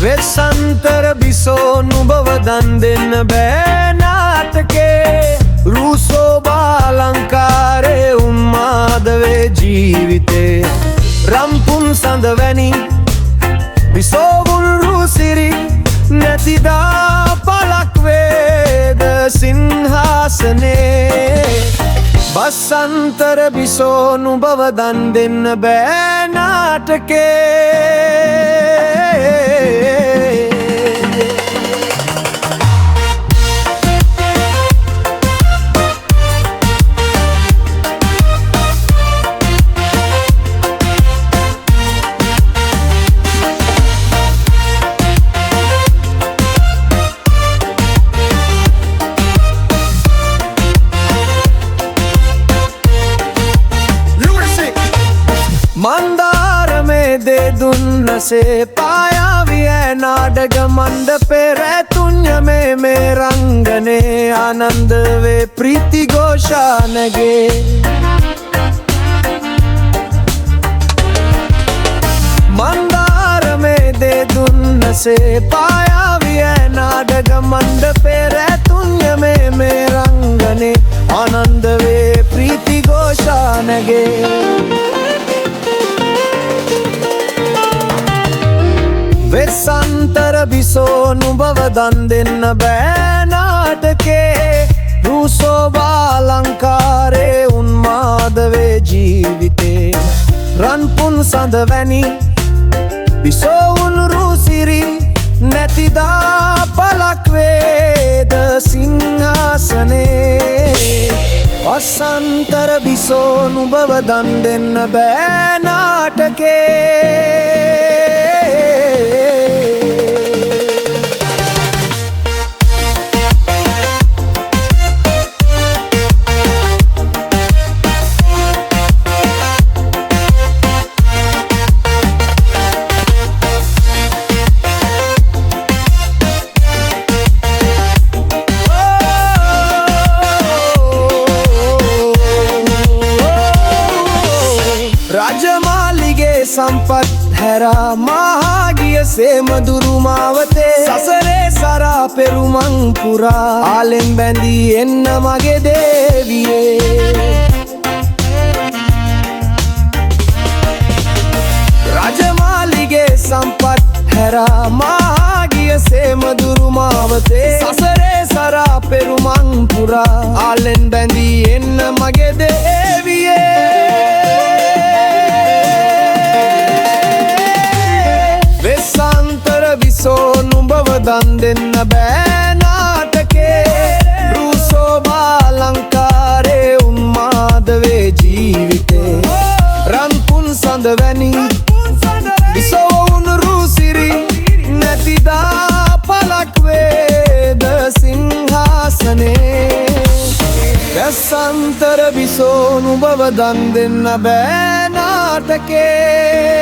වෙස්සන්තර බිසෝ නුඹව දන් දෙන්න බෑ නාටකේ රූසෝබාලංකාරේ උන්මාදවේ ජීවිතේ රම්පුන් සඳ වැනි බිසෝවුන් රූසිරි නැතිදා පලක් වේද සිංහාසනේ බස්සන්තර බිසෝ නුඹව දන් දෙන්න බෑ නාටකේ मंदारमे दे दुन्नसे पाया विय नाडग मंडपे रैतुन्य में रंगने आनंद वे प्रीति घोषानगे मंदारमे दे दुन्नसे पाया विय नाडग मंडपे रैतुन्य में रंगने आनंद वे प्रीति घोषानगे වෙස්සන්තර බිසෝ නුඹව දන් දෙන්න බෑ නාටකේ රූසෝබාලංකාරේ උන්මාදවේ ජීවිතේ රන්පුන් සඳ වැනි බිසෝවුන් රූසිරි නැතිදා පලක් වේද සිංහාසනේ වස්සන්තර බිසෝ නුඹව දන් දෙන්න බෑ නාටකේ රජමාලිගේ සම්පත් හැරා මහාගිය සේමදුරු මාවතේ සසරේ සරා පෙරුමන් පුරා ආලෙන් බැඳී එන්න මගේ දේවියේ රජමාලිගේ සම්පත් හැරා මහාගිය සේමදුරු මාවතේ සසරේ සරා පෙරුමන් පුරා ආලෙන් බැඳී එන්න මගේ දේවියේ නුඹව දන් දෙන්න බෑ නාටකේ රූසෝබාලංකාරේ උන්මාදවේ ජීවිතේ රන්පුන් සඳ වැනි බිසෝවුන් රූසිරි නැතිදා පලක් වේද සිංහාසනේ වෙස්සන්තර බිසෝ නුඹව දන් දෙන්න බෑ නාටකේ